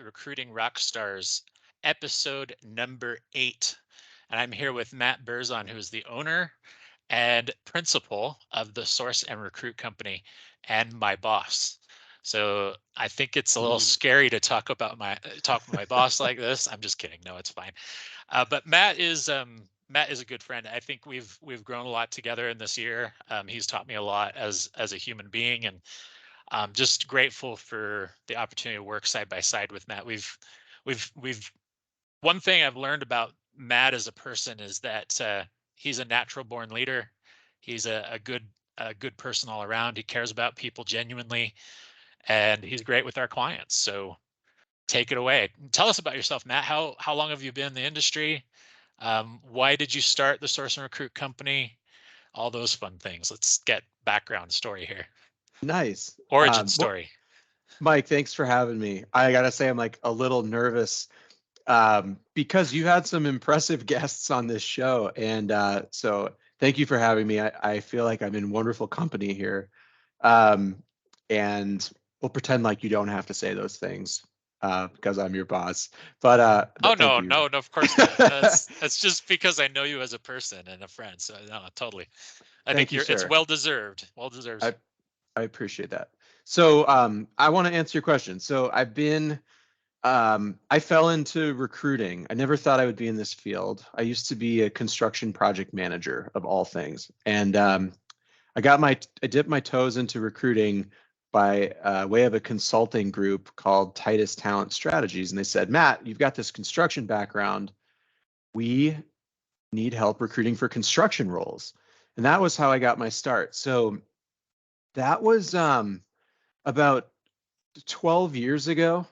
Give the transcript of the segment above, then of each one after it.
Recruiting Rock Stars, episode number 8. And I'm here with Matt Burzon, who is the owner and principal of the Source and Recruit Company and my boss. So I think it's a little Mm. scary to talk with my boss like this. I'm just kidding. No, it's fine. But Matt is a good friend. I think we've grown a lot together in this year. He's taught me a lot as a human being, and I'm just grateful for the opportunity to work side by side with Matt. We've one thing I've learned about Matt as a person is that he's a natural born leader. He's a good person all around. He cares about people genuinely, and he's great with our clients. So take it away. Tell us about yourself, Matt. How long have you been in the industry? Why did you start the Source and Recruit company? All those fun things. Let's get background story here. Nice. Origin Well, story. Mike, thanks for having me. I gotta say, I'm like a little nervous because you had some impressive guests on this show, and so thank you for having me. I feel like I'm in wonderful company here, um, and we'll pretend like you don't have to say those things because I'm your boss. Oh But thank no, you. no, no, of course not. That's just because I know you as a person and a friend. So no, totally. I think Thank you, it's sir. well deserved. Well deserved. I I appreciate that. So I want to answer your question. So I fell into recruiting. I never thought I would be in this field. I used to be a construction project manager of all things, and I dipped my toes into recruiting by way of a consulting group called Titus Talent Strategies, and they said, Matt, you've got this construction background. We need help recruiting for construction roles, and that was how I got my start. So that was about 12 years ago,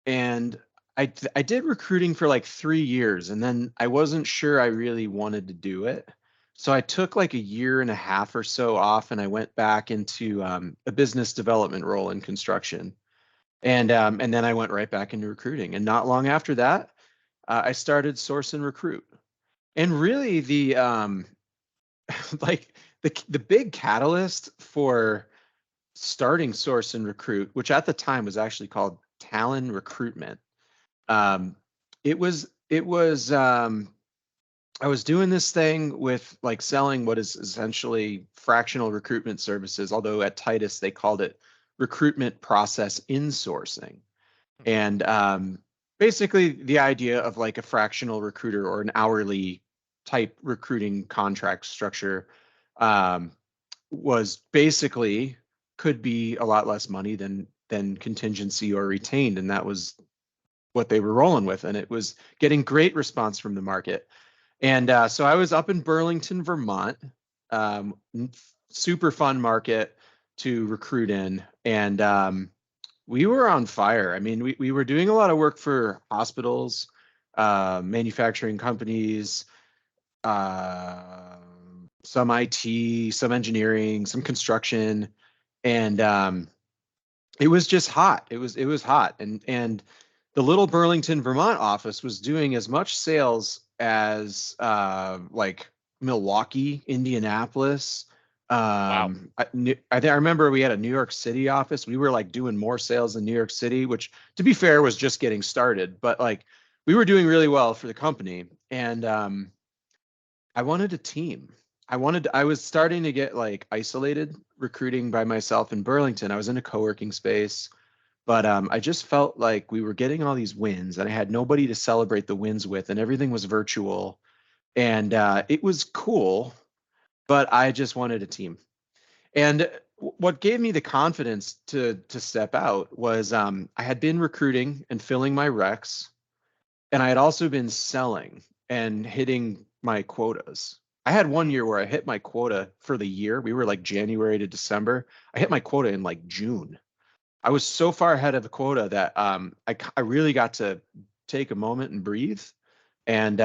and I did recruiting for like 3 years, and then I wasn't sure I really wanted to do it. So I took like a year and a half or so off, and I went back into a business development role in construction, and then I went right back into recruiting. And not long after that, I started Source and Recruit. And really, the like the big catalyst for starting Source and Recruit, which at the time was actually called Talent Recruitment. Um, it was I was doing this thing with like selling what is essentially fractional recruitment services, although at Titus they called it recruitment process insourcing. Mhm. And basically the idea of like a fractional recruiter or an hourly type recruiting contract structure um, was basically could be a lot less money than contingency or retained, and that was what they were rolling with, and it was getting great response from the market. And so I was up in Burlington, Vermont, um, super fun market to recruit in, and we were on fire. I mean, we were doing a lot of work for hospitals, manufacturing companies, uh, some IT, some engineering, some construction, and it was just hot. It was hot, and the little Burlington, Vermont office was doing as much sales as like Milwaukee, Indianapolis. Wow. I remember we had a New York City office. We were like doing more sales in New York City, which to be fair was just getting started, but like we were doing really well for the company. And I wanted a team. I was starting to get like isolated recruiting by myself in Burlington. I was in a co-working space, but I just felt like we were getting all these wins and I had nobody to celebrate the wins with, and everything was virtual. And it was cool, but I just wanted a team. And what gave me the confidence to step out was I had been recruiting and filling my recs, and I had also been selling and hitting my quotas. I had one year where I hit my quota for the year. We were like January to December. I hit my quota in like June. I was so far ahead of the quota that I really got to take a moment and breathe. And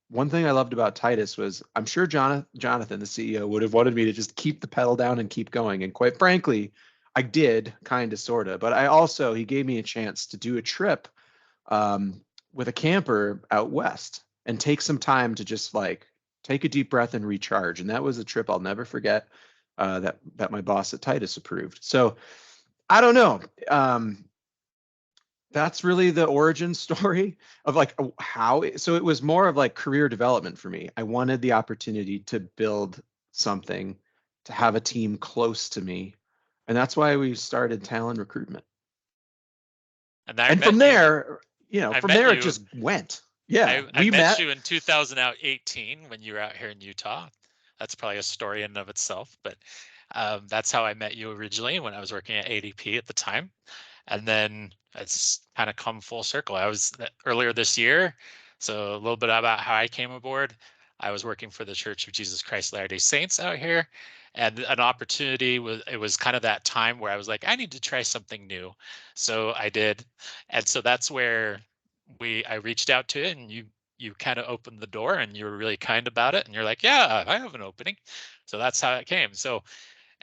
one thing I loved about Titus was I'm sure Jonathan, the CEO, would have wanted me to just keep the pedal down and keep going. And quite frankly, I did kind of, sort of. But he gave me a chance to do a trip um, with a camper out west and take some time to just like take a deep breath and recharge. And that was a trip I'll never forget that my boss at Titus approved. So I don't know. that's really the origin story of like how so it was more of like career development for me. I wanted the opportunity to build something, to have a team close to me, and that's why we started talent recruitment. And I And from met you. there, I from met there it you. just went. Yeah, I we met met. you in 2018 when you were out here in Utah. That's probably a story in and of itself, but that's how I met you originally when I was working at ADP at the time. And then it's kind of come full circle. I was earlier this year. So a little bit about how I came aboard. I was working for the Church of Jesus Christ Latter-day Saints out here, and an opportunity was, it was kind of that time where I was like, I need to try something new. So I did. And so that's where I reached out to it, and you kind of opened the door, and you were really kind about it, and you're like, yeah, I have an opening. So that's how it came. So,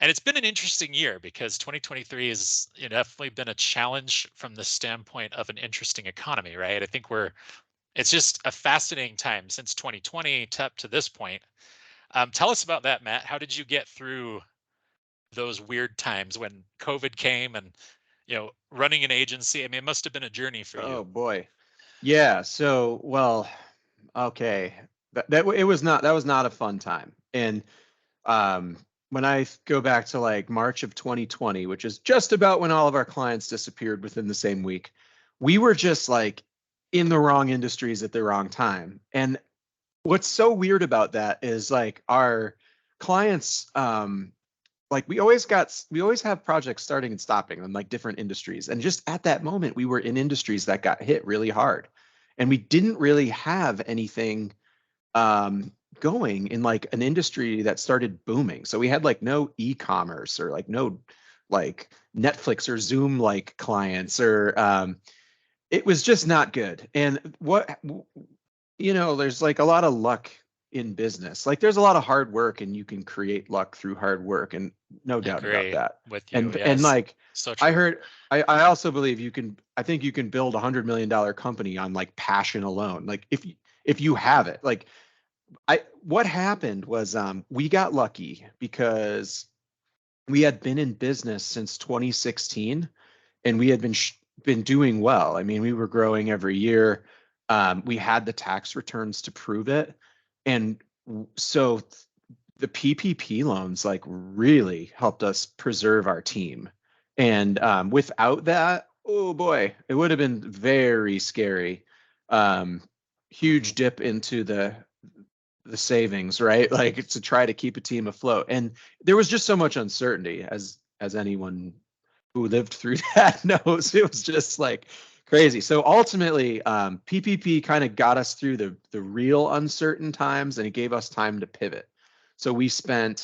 and it's been an interesting year because 2023 has, definitely been a challenge from the standpoint of an interesting economy, right? I think it's just a fascinating time since 2020 to up to this point. Tell us about that, Matt. How did you get through those weird times when COVID came and, running an agency? I mean, it must have been a journey for you. Oh boy. Yeah. So, well, okay. That it was not that was not a fun time. And um, when I go back to like March of 2020, which is just about when all of our clients disappeared within the same week, we were just like in the wrong industries at the wrong time. And what's so weird about that is like our clients, like we always have projects starting and stopping in like different industries. And just at that moment, we were in industries that got hit really hard. And we didn't really have anything um, going in like an industry that started booming. So we had like no e-commerce or like no like Netflix or Zoom like clients or it was just not good. And there's like a lot of luck in business. Like there's a lot of hard work and you can create luck through hard work and no I doubt about agree that. with you. And Yes. like So I true. heard I also believe I think you can build $100 million company on like passion alone. Like if you have it. Like what happened was we got lucky because we had been in business since 2016 and we had been doing well. I mean, we were growing every year. We had the tax returns to prove it, and so the PPP loans like really helped us preserve our team. And without that, oh boy, it would have been very scary. Um, Hmm. Huge dip into the savings, right? Like to try to keep a team afloat. And there was just so much uncertainty as anyone who lived through that knows. It was just like crazy. So ultimately, PPP kind of got us through the real uncertain times, and it gave us time to pivot. So we kind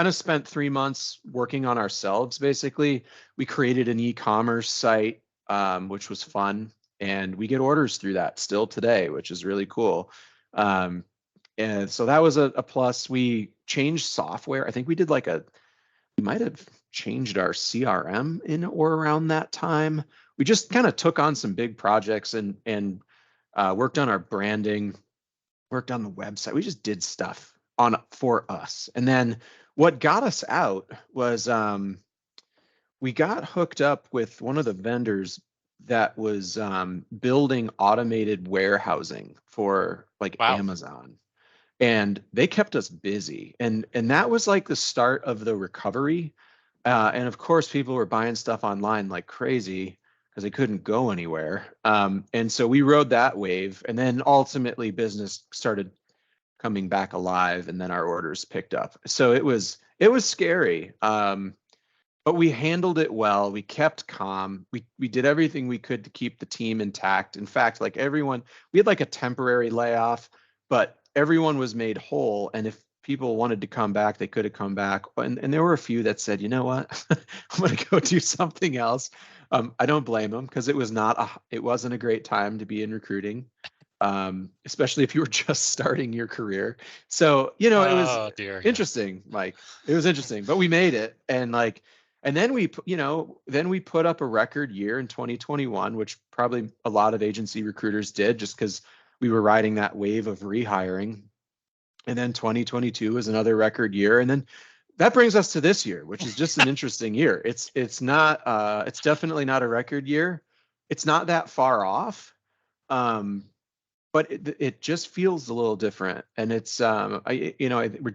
of spent 3 months working on ourselves. Basically, we created an e-commerce site, which was fun, and we get orders through that still today, which is really cool. Um, and so that was a plus. We changed software. I think we might have changed our CRM in or around that time. We just kind of took on some big projects and worked on our branding, worked on the website. We just did stuff on for us. And then what got us out was we got hooked up with one of the vendors that was building automated warehousing for like Wow. Amazon, and they kept us busy, and that was like the start of the recovery. And of course people were buying stuff online like crazy because they couldn't go anywhere, and so we rode that wave, and then ultimately business started coming back alive, and then our orders picked up. So it was scary, but we handled it well. We kept calm. We did everything we could to keep the team intact. In fact, like everyone, we had like a temporary layoff, but everyone was made whole. And if people wanted to come back, they could have come back. And there were a few that said, you know what, I'm going to go do something else. I don't blame them because it wasn't a great time to be in recruiting, especially if you were just starting your career. So, it was Oh dear. Yeah. interesting, Mike. It was interesting, but we made it. And like, and then then we put up a record year in 2021, which probably a lot of agency recruiters did just because we were riding that wave of rehiring. And then 2022 was another record year. And then that brings us to this year, which is just an interesting year. It's definitely not a record year, it's not that far off. Um, but it just feels a little different. And it's, we're Agree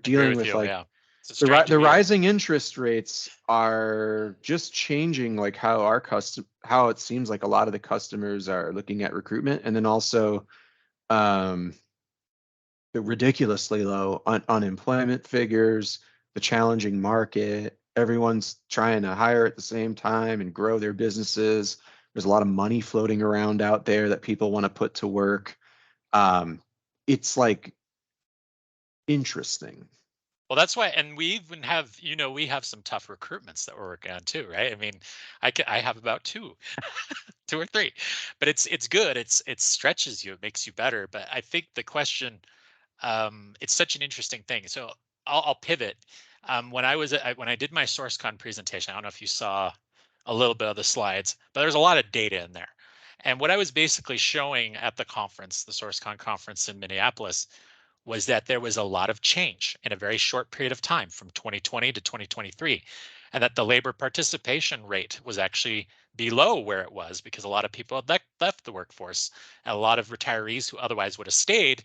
dealing with with you. like Yeah. It's a strange the feeling. rising interest rates are just changing like how it seems like a lot of the customers are looking at recruitment. And then also, um, the ridiculously low unemployment figures, the challenging market. Everyone's trying to hire at the same time and grow their businesses. There's a lot of money floating around out there that people want to put to work. It's like interesting. Well, that's why, and we even have, we have some tough recruitments that we're working on too, right? I mean, I have about two, two or three, but it's good. It stretches you, it makes you better. But I think the question, it's such an interesting thing. So I'll pivot. When when I did my SourceCon presentation, I don't know if you saw a little bit of the slides, but there's a lot of data in there. And what I was basically showing at the conference, the SourceCon conference in Minneapolis, was that there was a lot of change in a very short period of time from 2020 to 2023, and that the labor participation rate was actually below where it was because a lot of people had left the workforce, and a lot of retirees who otherwise would have stayed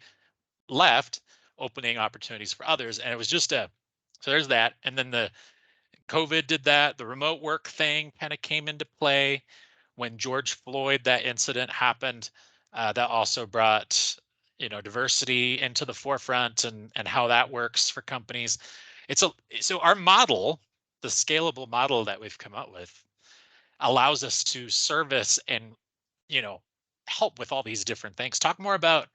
left, opening opportunities for others. And it was just so there's that. And then the COVID did that. The remote work thing kind of came into play when George Floyd, that incident happened. That also brought, diversity into the forefront, and how that works for companies. It's a So our model, the scalable model that we've come up with, allows us to service and, you know help with all these different things. Talk more about,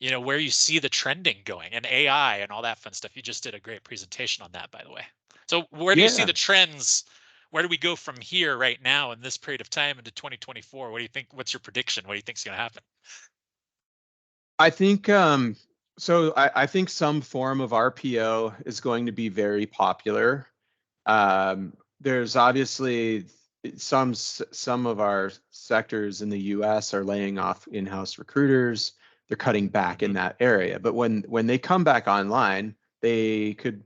where you see the trending going, and AI and all that fun stuff. You just did a great presentation on that, by the way. So where do you see Yeah, the trends? Where do we go from here right now in this period of time into 2024? What do you think? What's your prediction? What do you think's going to happen? I think I think some form of RPO is going to be very popular. There's obviously some of our sectors in the US are laying off in-house recruiters. They're cutting back in Hmm. that area. But when they come back online, they could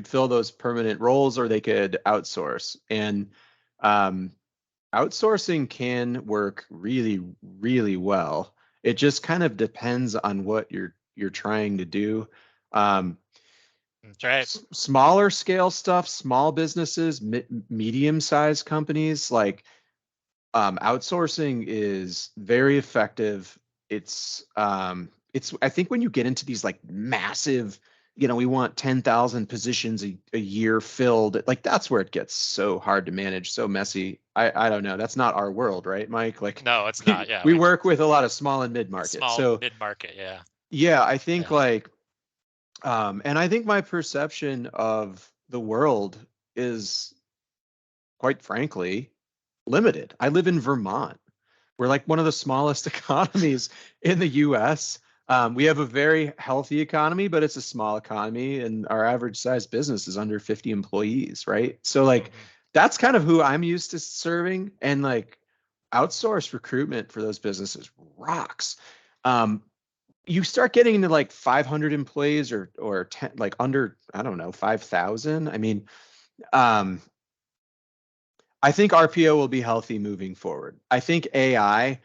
fill those permanent roles or they could outsource. And um, outsourcing can work really, really well. It just kind of depends on what you're trying to do. Um, That's right. Smaller scale stuff, small businesses, medium sized companies, like outsourcing is very effective. It's I think when you get into these like massive, we want 10,000 positions a year filled, like that's where it gets so hard to manage, so messy. I don't know. That's not our world, right, Mike? Like No, it's we not. Yeah, we work with a lot of small and mid market. small So mid market. Yeah, yeah, I think yeah. like and I think my perception of the world is quite frankly limited. I live in Vermont. We're like one of the smallest economies in the US. We have a very healthy economy, but it's a small economy, and our average size business is under 50 employees, right? So, like, Hmm. that's kind of who I'm used to serving. And like, outsourced recruitment for those businesses rocks. Um, you start getting into like 500 employees or 10, like under, I don't know, 5,000. I mean, um, I think RPO will be healthy moving forward. I think AI,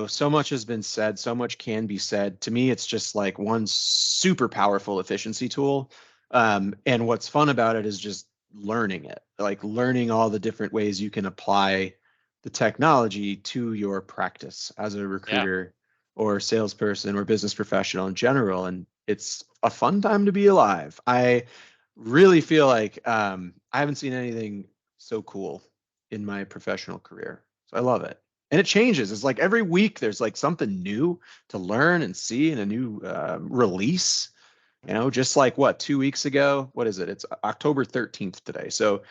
so much has been said, so much can be said. To me, it's just like one super powerful efficiency tool. And what's fun about it is just learning it, like learning all the different ways you can apply the technology to your practice as a Yeah, recruiter or salesperson or business professional in general. And it's a fun time to be alive. I really feel like I haven't seen anything so cool in my professional career. So I love it. And it changes. It's like every week there's like something new to learn and see and a new release. Just like what, 2 weeks ago? What is it? It's October 13th today. So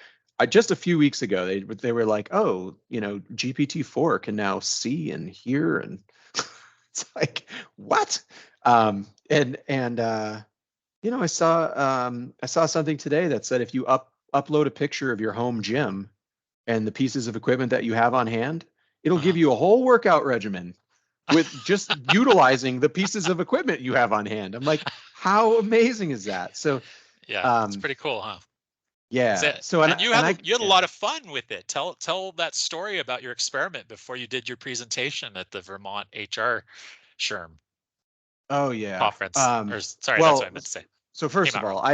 just a few weeks ago, they were like, oh, GPT-4 can now see and hear, and it's like what? I saw something today that said if you upload a picture of your home gym and the pieces of equipment that you have on hand, it'll give uh-huh. you a whole workout regimen with just utilizing the pieces of equipment you have on hand. I'm like, how amazing is that? So Yeah. It's um, pretty cool, huh? Yeah. So, So and you had a yeah. lot of fun with it. Tell that story about your experiment before you did your presentation at the Vermont HR SHRM Oh yeah. conference. Sorry, that's what I Well, meant to say. so Came first of out wrong. all,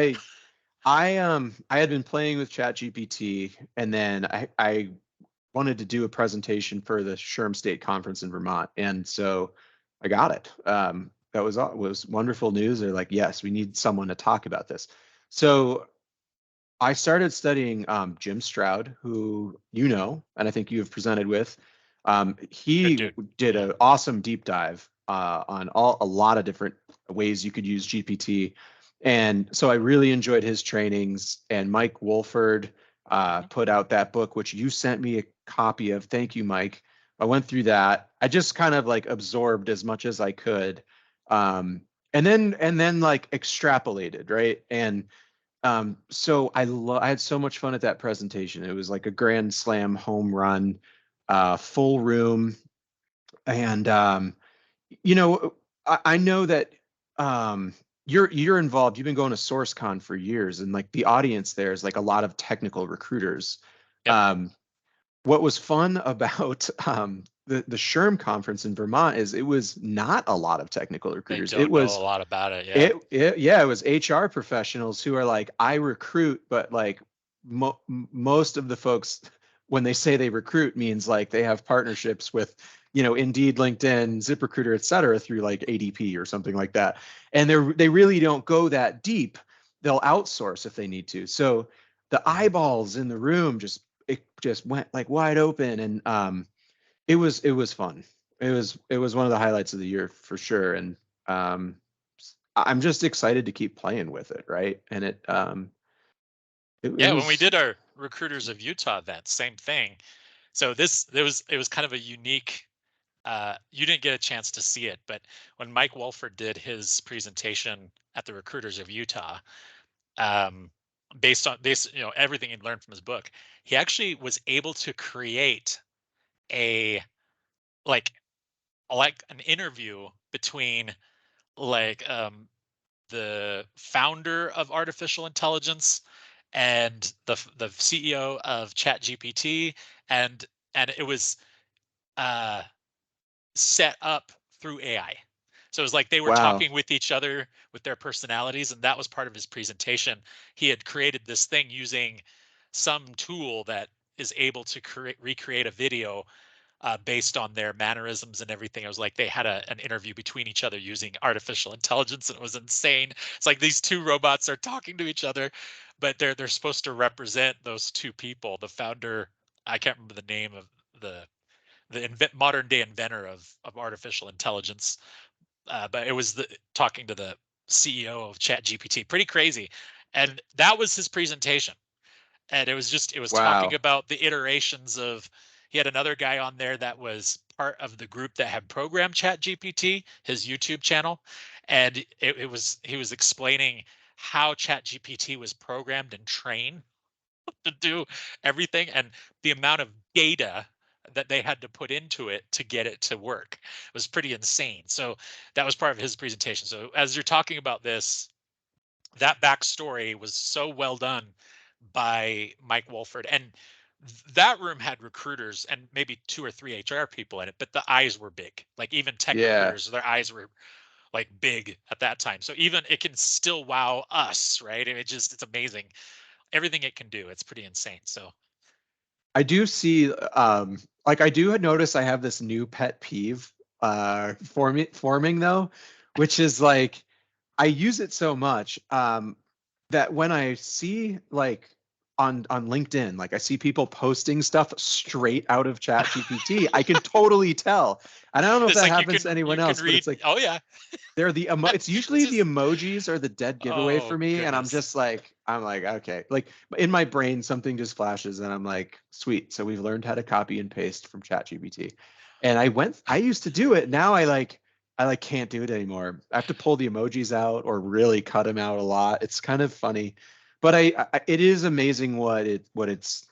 I had been playing with ChatGPT, and then I wanted to do a presentation for the SHRM State Conference in Vermont, and so I got it. That was wonderful news. They're like, yes, we need someone to talk about this. So I started studying Jim Stroud, who you know, and I think you have presented with. Good He dude. did Yeah. an awesome deep dive on a lot of different ways you could use GPT, and so I really enjoyed his trainings. And Mike Wolford Hmm. put out that book, which you sent me a copy of. Thank you, Mike. I went through that. I just kind of like absorbed as much as I could, um, and then like extrapolated, right? And so I had so much fun at that presentation. It was like a grand slam home run, full room, and you know, I know that you're involved. You've been going to SourceCon for years, and like the audience there is like a lot of technical recruiters. Yep. Um, what was fun about the SHRM conference in Vermont is it was not a lot of technical They recruiters. It don't know a was lot about it. Yeah. yeah, it was HR professionals who are like, I recruit, but like most of the folks, when they say they recruit, means like they have partnerships with, Indeed, LinkedIn, ZipRecruiter, et cetera, through like ADP or something like that. And they really don't go that deep. They'll outsource if they need to. So the Mhm. eyeballs in the room just went like wide open, and it was fun. It was one of the highlights of the year for sure. And um, I'm just excited to keep playing with it, right? And it Yeah. When we was did our Recruiters of Utah event, same thing. So it was kind of a unique. You didn't get a chance to see it, but when Mike Wolford did his presentation at the Recruiters of Utah, um, based everything he'd learned from his book, he actually was able to create a like an interview between like the founder of artificial intelligence and the CEO of ChatGPT, and it was uh, set up through AI. So it was like they were wow. talking with each other with their personalities, and that was part of his presentation. He had created this thing using some tool that is able to recreate a video based on their mannerisms and everything. It was like they had an interview between each other using artificial intelligence, and it was insane. It's like these two robots are talking to each other, but they're supposed to represent those two people. The founder, I can't remember the name of the modern day inventor of artificial intelligence, but it was talking to the CEO of ChatGPT. Pretty crazy, and that was his presentation. And it was talking Wow. about the iterations of. He had another guy on there that was part of the group that had programmed ChatGPT, his YouTube channel, and he was explaining how ChatGPT was programmed and trained to do everything, and the amount of data that they had to put into it to get it to work was pretty insane. So that was part of his presentation. So as you're talking about this, that backstory was so well done by Mike Wolford. And that room had recruiters and maybe two or three HR people in it, but the eyes were big. Like even tech Yeah. recruiters, their eyes were like big at that time. So even it can still wow us, right? And it's amazing everything it can do. It's pretty insane. So I do see like I do notice I have this new pet peeve forming though, which is like I use it so much that when I see like on LinkedIn, like I see people posting stuff straight out of Chat GPT, I can totally tell. And I don't know if it's that like happens to anyone you can else, but read. it's like Oh yeah, they're it's it's usually the just emojis are the dead giveaway for oh me, and goodness. I'm like okay, like in my brain something just flashes and I'm like sweet, so we've learned how to copy and paste from ChatGPT. And I used to do it, now I can't do it anymore. I have to pull the emojis out or really cut them out a lot. It's kind of funny, but it is amazing what it's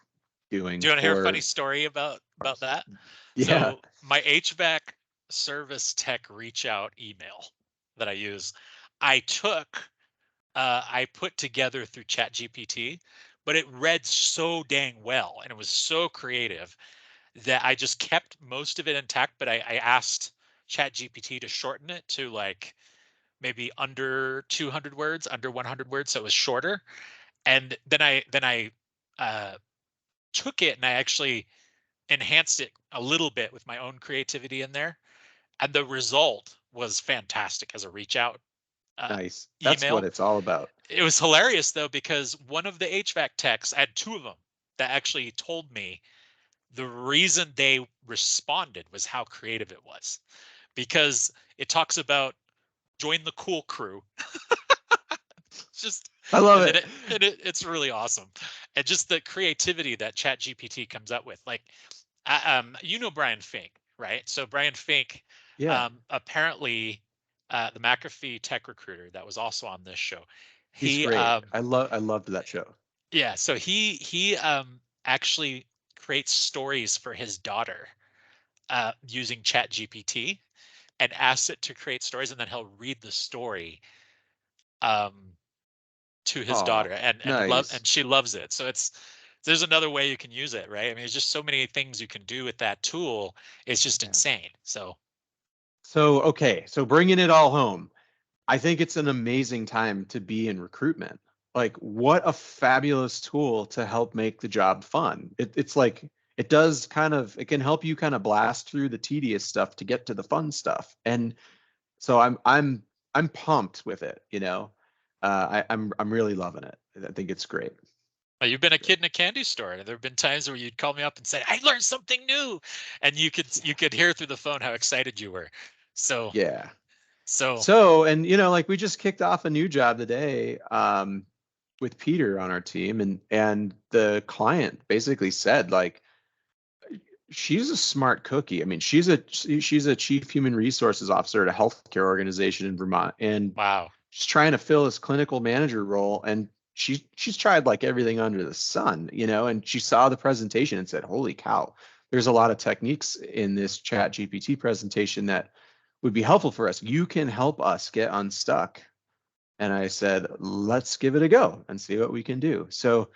doing Do you want to hear a funny for story about us. that? Yeah. So my HVAC service tech reach out email that I use, I took I put together through ChatGPT, but it read so dang well and it was so creative that I just kept most of it intact. But I asked ChatGPT to shorten it to like maybe under 200 words, under 100 words, so it was shorter. And then I uh, took it and I actually enhanced it a little bit with my own creativity in there, and the result was fantastic as a reach out uh, Nice. That's what email. it's all about. It was hilarious though because one of the HVAC techs, I had two of them that actually told me the reason they responded was how creative it was, because it talks about join the cool crew. Just I love and then it. it's really awesome, and just the creativity that Chat GPT comes up with. Like, you know Brian Fink, right? So Brian Fink, Yeah, apparently, the McAfee tech recruiter that was also on this show. he's He, great. I loved that show. yeah, so he actually creates stories for his daughter using Chat GPT and asks it to create stories, and then he'll read the story. Um, to his Oh, daughter and nice. she loves it. So it's there's another way you can use it, right? I mean, there's just so many things you can do with that tool. It's just Yeah. insane. So So, okay, so bringing it all home, I think it's an amazing time to be in recruitment. Like, what a fabulous tool to help make the job fun. It's like it does kind of it can help you kind of blast through the tedious stuff to get to the fun stuff. And so I'm pumped with it, you know. I'm really loving it. I think it's great. you've been a kid in a candy store. There have been times where you'd call me up and say, "I learned something new," and you could hear through the phone how excited you were. So Yeah. so So, and like we just kicked off a new job today with Peter on our team, and the client basically said like she's a smart cookie. I mean, she's a chief human resources officer at a healthcare organization in Vermont, and wow. she's trying to fill this clinical manager role, and she's tried like everything under the sun, and she saw the presentation and said, "Holy cow, there's a lot of techniques in this Chat GPT presentation that would be helpful for us. You can help us get unstuck." And I said, "Let's give it a go and see what we can do." So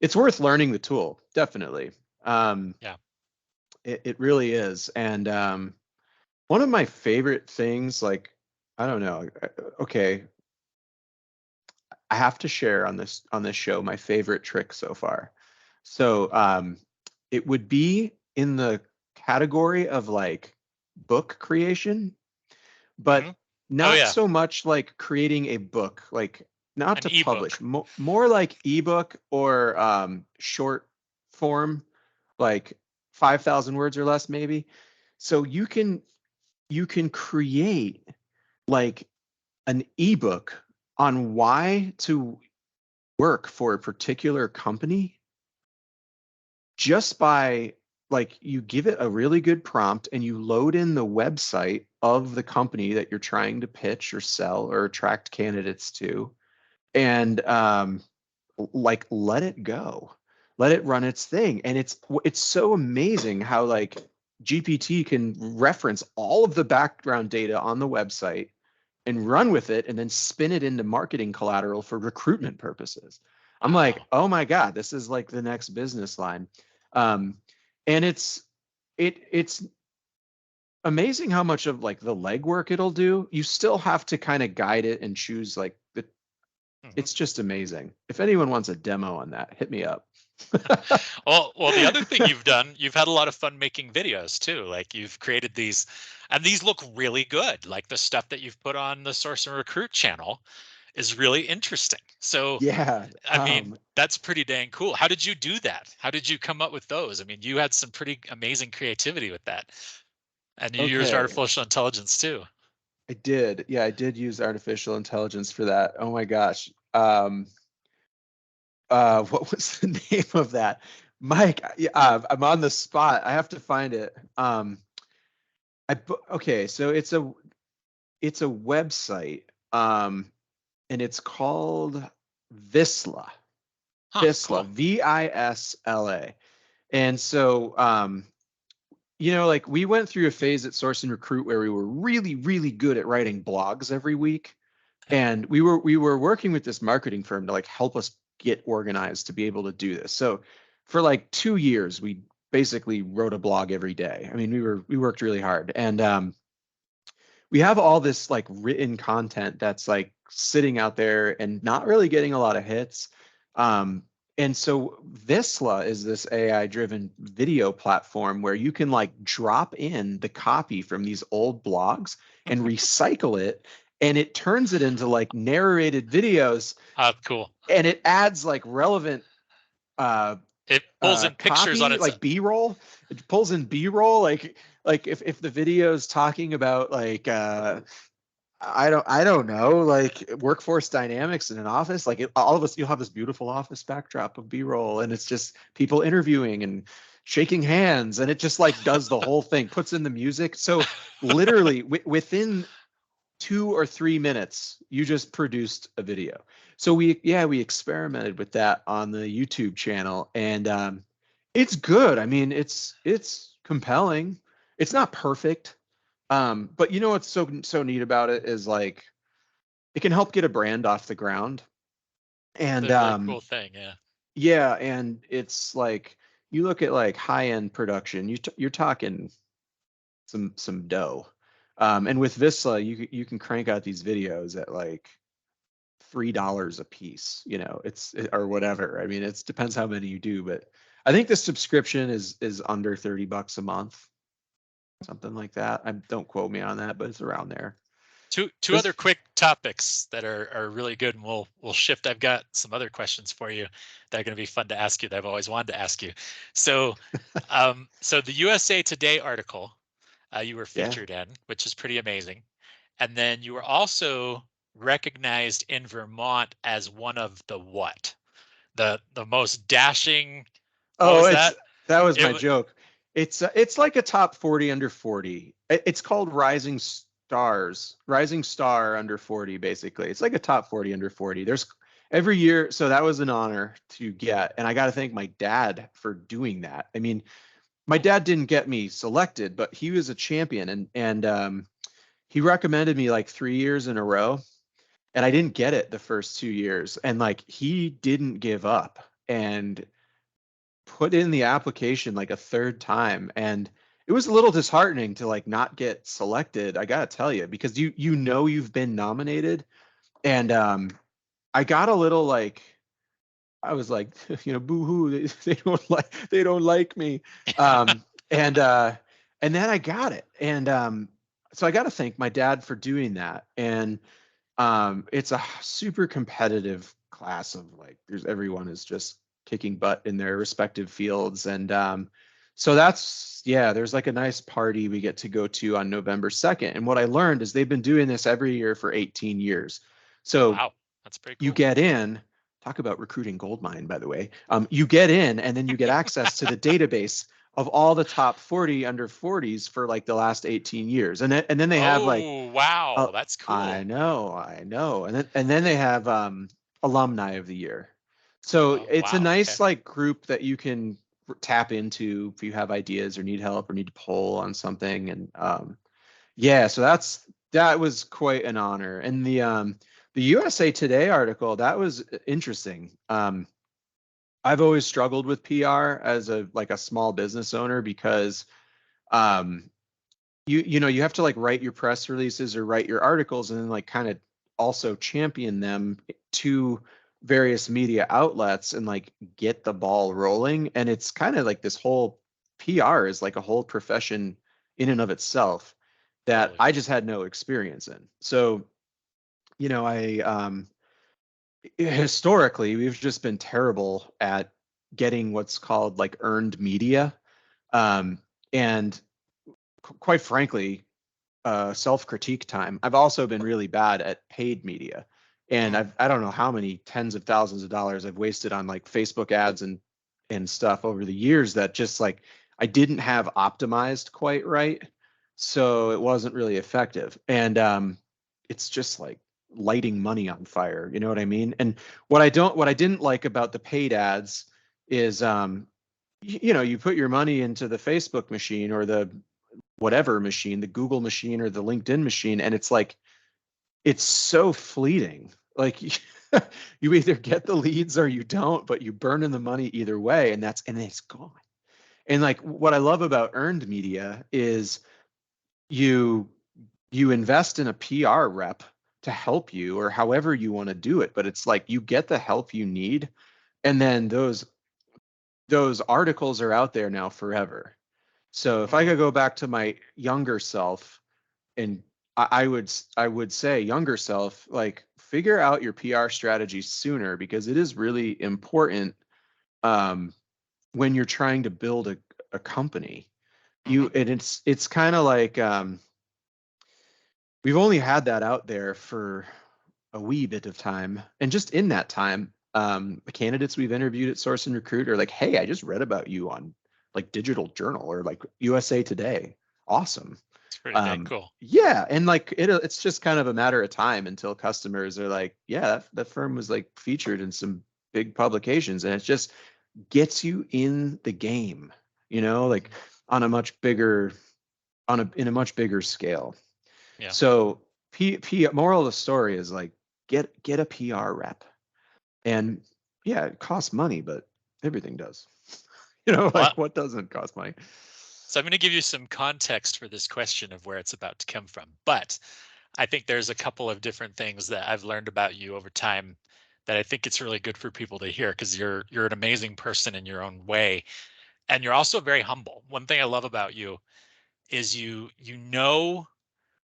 it's worth learning the tool, definitely. Um, Yeah. it really is. And one of my favorite things, like, I don't know, okay, I have to share on this show my favorite trick so far. So it would be in the category of like book creation, Hmm. but Oh not yeah, so much like creating a book, like not an to publish, ebook. more like ebook or short form, like 5,000 words or less, maybe. So you can create like an ebook on why to work for a particular company just by like you give it a really good prompt and you load in the website of the company that you're trying to pitch or sell or attract candidates to, and like let it go, let it run its thing. And it's so amazing how like GPT can reference all of the background data on the website and run with it and then spin it into marketing collateral for recruitment purposes. I'm like, Wow. oh my God, this is like the next business line. Um, and it's amazing how much of like the legwork it'll do. You still have to kind of guide it and choose like the Mhm. it's just amazing. If anyone wants a demo on that, hit me up. Well, the other thing you've done, you've had a lot of fun making videos too. Like you've created these, and these look really good. Like the stuff that you've put on the Source and Recruit channel is really interesting. So, Yeah. I mean, that's pretty dang cool. How did you do that? How did you come up with those? I mean, you had some pretty amazing creativity with that, and you used Okay. artificial intelligence too. I did. Yeah, I did use artificial intelligence for that. Oh my gosh. What was the name of that? Mike, yeah, I'm on the spot. I have to find it. Okay, so it's a website, and it's called Visla. Huh, Visla, cool. Visla. And so, like we went through a phase at Source and Recruit where we were really, really good at writing blogs every week, Yeah. and we were working with this marketing firm to like help us get organized to be able to do this. So for like 2 years, we basically wrote a blog every day. I mean, we worked really hard, and we have all this like written content that's like sitting out there and not really getting a lot of hits. Um, and so Visla is this AI driven video platform where you can like drop in the copy from these old blogs and recycle it, and it turns it into like narrated videos, Cool. and it adds like relevant uh It pulls in pictures on copy, its. like B-roll. It pulls in B-roll, like if the video is talking about like I don't know, like workforce dynamics in an office, like all of us, you'll have this beautiful office backdrop of B-roll, and it's just people interviewing and shaking hands, and it just like does the whole thing, puts in the music. So literally within 2 or 3 minutes, you just produced a video. So we experimented with that on the YouTube channel, and it's good. I mean, it's compelling. It's not perfect, but you know what's so neat about it is like it can help get a brand off the ground, It's and a really cool thing. Yeah. yeah, and it's like you look at like high end production, you're talking some dough. And with Visla, you can crank out these videos at like $3 a piece, or whatever. I mean, it depends how many you do, but I think the subscription is under $30 a month, something like that. Don't quote me on that, but it's around there. Two other This, quick topics that are really good, and we'll shift. I've got some other questions for you that are going to be fun to ask you that I've always wanted to ask you. So, so the USA Today article you were yeah. featured in, which is pretty amazing, and then you were also recognized in Vermont as one of the what? The most dashing. What Oh, was that? that was It my joke. It's like a top 40 under 40. It's called Rising Star under 40, basically. It's like a top 40 under 40. There's every year, so that was an honor to get, and I got to thank my dad for doing that. I mean, my dad didn't get me selected, but he was a champion, and he recommended me like 3 years in a row, and I didn't get it the first 2 years, and like he didn't give up and put in the application like a third time, and it was a little disheartening to like not get selected, I gotta tell you, because you've been nominated, and I got a little like, I was like, boo-hoo, they don't like me. um and and then I got it, and so I got to thank my dad for doing that. And it's a super competitive class of like, there's everyone is just kicking butt in their respective fields. And so that's, yeah, there's like a nice party we get to go to on November 2nd. And what I learned is they've been doing this every year for 18 years. So Wow, that's pretty you cool. get in, talk about recruiting gold mine, by the way. You get in, and then you get access to the database of all the top 40 under 40s for like the last 18 years. And then they have like, Oh, wow, that's I cool. know, I know. And then they have alumni of the year. So Oh, it's a wow. Okay. nice like group that you can tap into if you have ideas or need help or need to poll on something. And yeah, so that was quite an honor. And the USA Today article, that was interesting. I've always struggled with PR as a small business owner, because um you have to like write your press releases or write your articles, and then like kind of also champion them to various media outlets and like get the ball rolling. And it's kind of like this whole PR is like a whole profession in and of itself that Totally. I just had no experience in. So I historically, we've just been terrible at getting what's called like earned media. um and quite frankly, self-critique time, I've also been really bad at paid media. And Mm, I don't know how many tens of thousands of dollars I've wasted on like Facebook ads and stuff over the years that just like I didn't have optimized quite right. So it wasn't really effective. And it's just like lighting money on fire, you know what I mean? And what I didn't like about the paid ads is you put your money into the Facebook machine or the whatever machine, the Google machine or the LinkedIn machine, and it's like it's so fleeting. Like you either get the leads or you don't, but you burn in the money either way, and it's gone. And like what I love about earned media is you you invest in a PR rep to help you or however you want to do it, but it's like you get the help you need, and then those articles are out there now forever. So if I Hmm. could go back to my younger self, and I would say younger self, like figure out your PR strategy sooner because it is really important um, when you're trying to build a company. Hmm. And it's kind of like we've only had that out there for a wee bit of time, and just in that time, the candidates we've interviewed at Source and Recruit are like, "Hey, I just read about you on like Digital Journal or like USA Today. Awesome." It's pretty dang cool. Yeah, and like it's just kind of a matter of time until customers are like, "Yeah, that firm was like featured in some big publications," and it just gets you in the game, like Mhm. on a much bigger in a much bigger scale. Yeah. So moral of the story is like get a PR rep. And yeah, it costs money, but everything does. Well, Like what doesn't cost money? so I'm going to give you some context for this question of where it's about to come from. But I think there's a couple of different things that I've learned about you over time that I think it's really good for people to hear because you're an amazing person in your own way, and you're also very humble. One thing I love about you is you know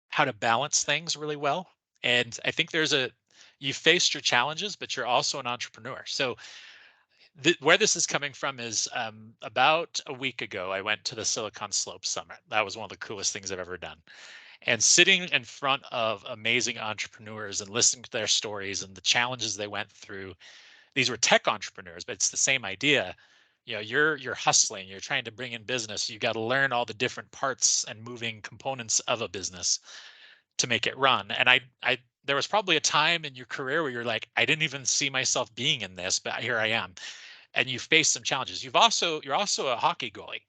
how to balance things really well, and I think you faced your challenges, but you're also an entrepreneur. So where this is coming from is about a week ago, I went to the Silicon Slopes Summit. That was one of the coolest things I've ever done. And sitting in front of amazing entrepreneurs and listening to their stories and the challenges they went through. These were tech entrepreneurs, but it's the same idea. You're hustling, you're trying to bring in business. You got to learn all the different parts and moving components of a business to make it run. And I there was probably a time in your career where you're like, I didn't even see myself being in this, but here I am. And you face some challenges. You're also a hockey goalie.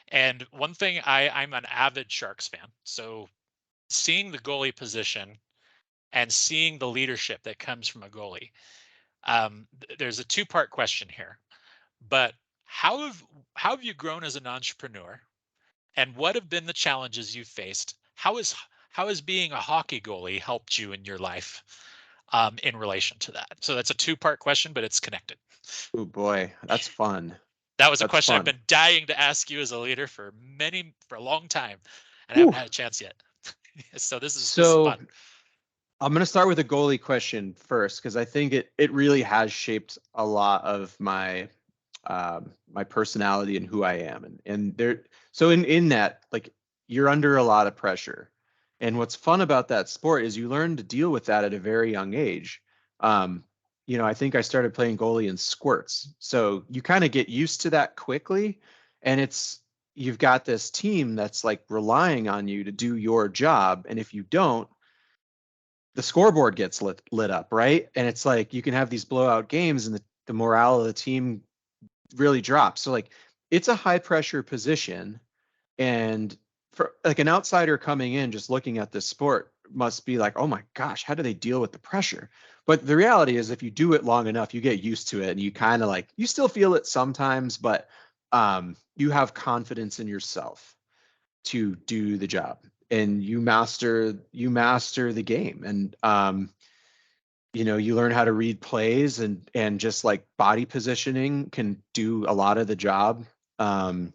And one thing, I'm an avid Sharks fan. So seeing the goalie position and seeing the leadership that comes from a goalie, there's a two-part question here. But how have how have you grown as an entrepreneur, and what have been the challenges you've faced? How has being a hockey goalie helped you in your life, in relation to that? So that's a two-part question, but it's connected. Oh boy, that's fun. That was a That's question I've fun. been dying to ask you as a leader for a long time, and I haven't Whew. had a chance yet. So this is So fun. I'm gonna start with a goalie question first because I think it really has shaped a lot of my personality and who I am. And there so in that, like you're under a lot of pressure. And what's fun about that sport is you learn to deal with that at a very young age. Um, I think I started playing goalie in squirts. So you kind of get used to that quickly. And you've got this team that's like relying on you to do your job. And if you don't, the scoreboard gets lit up, right? And it's like you can have these blowout games and the morale of the team really drops. So like it's a high pressure position, and for like an outsider coming in just looking at this sport must be like, "Oh my gosh, how do they deal with the pressure?" But the reality is if you do it long enough, you get used to it and you kind of like you still feel it sometimes, but you have confidence in yourself to do the job and you master the game. And you learn how to read plays, and just like body positioning can do a lot of the job. um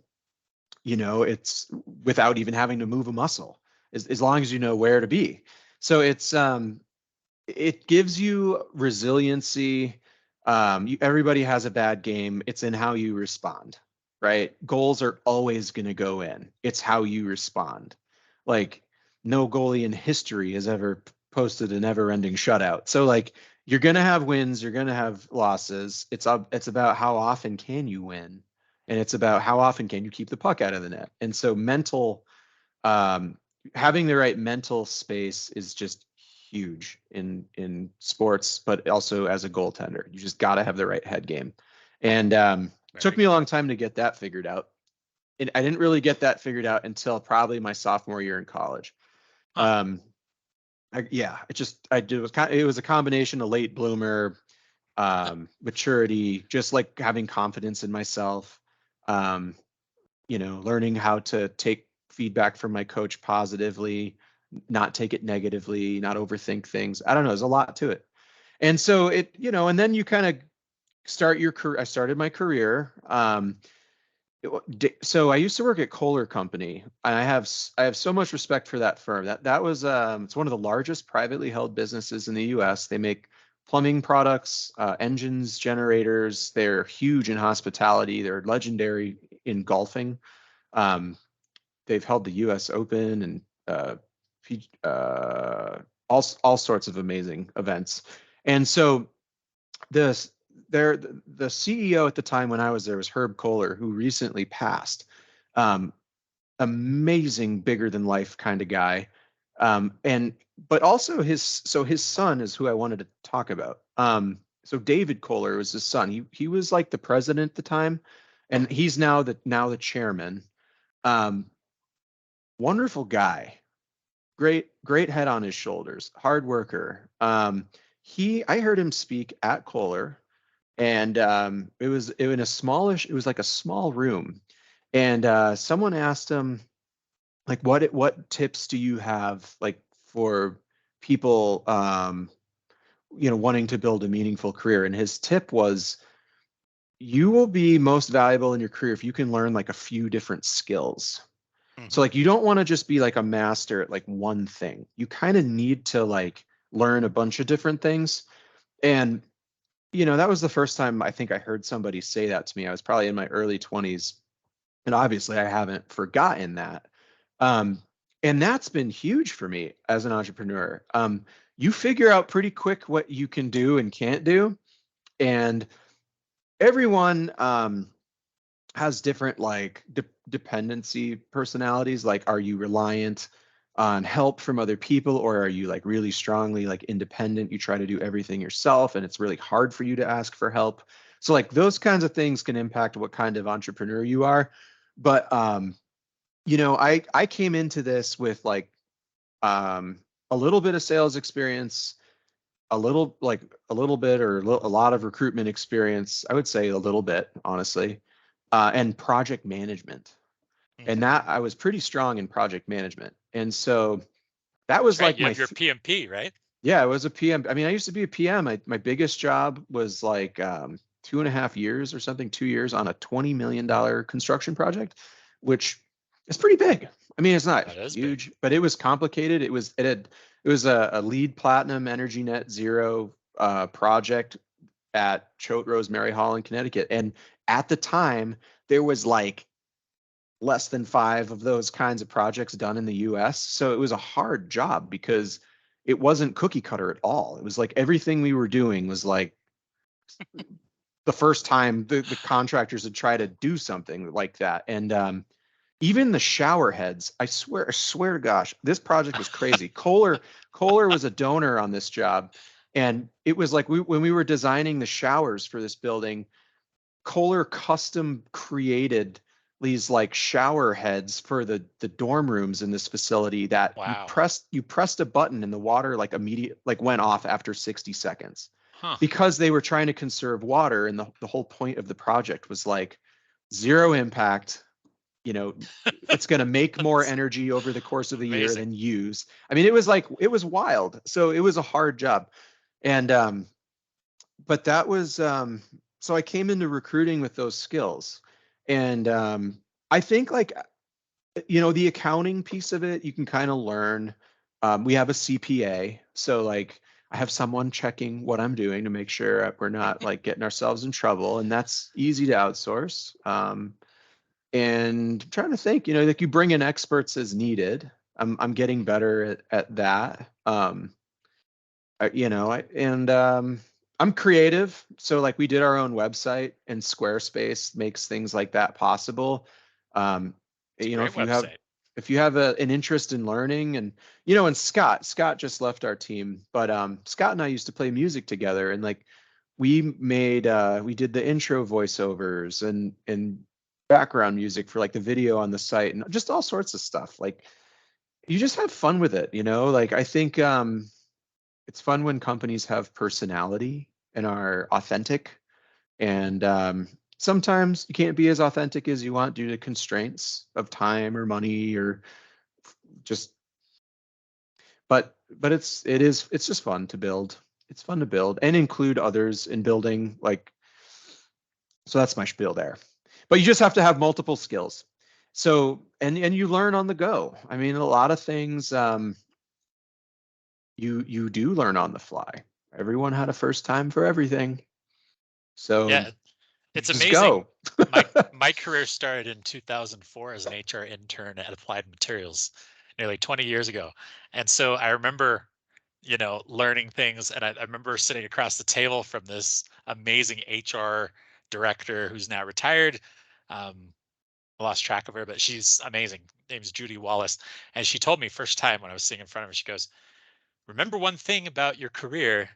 it's without even having to move a muscle, as long as you know where to be. So it gives you resiliency. Everybody has a bad game. It's in how you respond, right? Goals are always going to go in. It's how you respond. Like no goalie in history has ever posted a never-ending shutout. So like you're going to have wins, you're going to have losses. It's about how often can you win, and it's about how often can you keep the puck out of the net. And so um, having the right mental space is just huge in sports, but also as a goaltender, you just got to have the right head game. And took Very me a cool. long time to get that figured out. And I didn't really get that figured out until probably my sophomore year in college. Huh. Um, Yeah, I did, it was a combination of late bloomer, maturity, just like having confidence in myself, um, learning how to take feedback from my coach positively, not take it negatively, not overthink things. I don't know, there's a lot to it. And so and then you kind of start your career. I started my career. So I used to work at Kohler Company, and I have so much respect for that firm. That was it's one of the largest privately held businesses in the U.S. They make plumbing products, engines, generators. They're huge in hospitality. They're legendary in golfing. Um, they've held the U.S. Open and all sorts of amazing events. And so this the CEO at the time when I was there was Herb Kohler, who recently passed. Um, Amazing, bigger than life kind of guy. And but also his son is who I wanted to talk about. So David Kohler was his son. He was like the president at the time, and he's now the chairman. Um, Wonderful guy, great head on his shoulders, hard worker. I heard him speak at Kohler, and it was like a small room, and someone asked him like what tips do you have like for people wanting to build a meaningful career, and his tip was you will be most valuable in your career if you can learn like a few different skills. So Hmm. like you don't want to just be like a master at like one thing. You kind of need to like learn a bunch of different things. And that was the first time I think I heard somebody say that to me. I was probably in my early 20s, and obviously I haven't forgotten that. Um, and that's been huge for me as an entrepreneur. You figure out pretty quick what you can do and can't do, and everyone has different like dependency personalities. Like, are you reliant on help from other people, or are you like really strongly like independent? You try to do everything yourself, and it's really hard for you to ask for help. So like those kinds of things can impact what kind of entrepreneur you are. But I came into this with like um, a little bit of sales experience, a little bit or a lot of recruitment experience. I would say a little bit, honestly, and project management. And Hmm. that I was pretty strong in project management. And so that That's was right. like You have your PMP, right? yeah, it was a PM. I mean, I used to be a PM. My biggest job was like 2.5 years or something, 2 years on a $20 million construction project, which is pretty big. I mean, it's not That is big. huge, but it was complicated. It was a lead platinum energy net zero project at Choate Rosemary Hall in Connecticut. And at the time, there was like less than five of those kinds of projects done in the US. So it was a hard job because it wasn't cookie cutter at all. It was like everything we were doing was like the first time the contractors had tried to do something like that. And even the shower heads, I swear to gosh, this project was crazy. Kohler was a donor on this job. And it was like when we were designing the showers for this building, Kohler custom created these like shower heads for the dorm rooms in this facility that Wow. you pressed a button and the water like immediate like went off after 60 seconds Huh. because they were trying to conserve water, and the whole point of the project was like zero impact. you know it's going to make more That's energy over the course of the year amazing. than use. I mean, it was wild. So it was a hard job. And but that was so I came into recruiting with those skills. And I think like the accounting piece of it you can kind of learn. We have a CPA, so like I have someone checking what I'm doing to make sure we're not like getting ourselves in trouble, and that's easy to outsource. And I'm trying to think, like you bring in experts as needed. I'm getting better at that. I'm creative, so like we did our own website, and Squarespace makes things like that possible. um It's a great if you have website. an interest in learning, and Scott just left our team, but Scott and I used to play music together, and like we did the intro voiceovers and background music for like the video on the site and just all sorts of stuff. Like you just have fun with it, like I think it's fun when companies have personality and are authentic. And sometimes you can't be as authentic as you want due to constraints of time or money or just, but it's just fun to build. It's fun to build and include others in building, like, so that's my spiel there. But you just have to have multiple skills. So, and you learn on the go. I mean, a lot of things you do learn on the fly. Everyone had a first time for everything. So Yeah, you it's just amazing. go. My career started in 2004 as an HR intern at Applied Materials, nearly 20 years ago. And so I remember, learning things. And I remember sitting across the table from this amazing HR director who's now retired. Um, I lost track of her, but she's amazing. Name's Judy Wallace. And she told me first time when I was sitting in front of her, she goes, remember one thing about your career,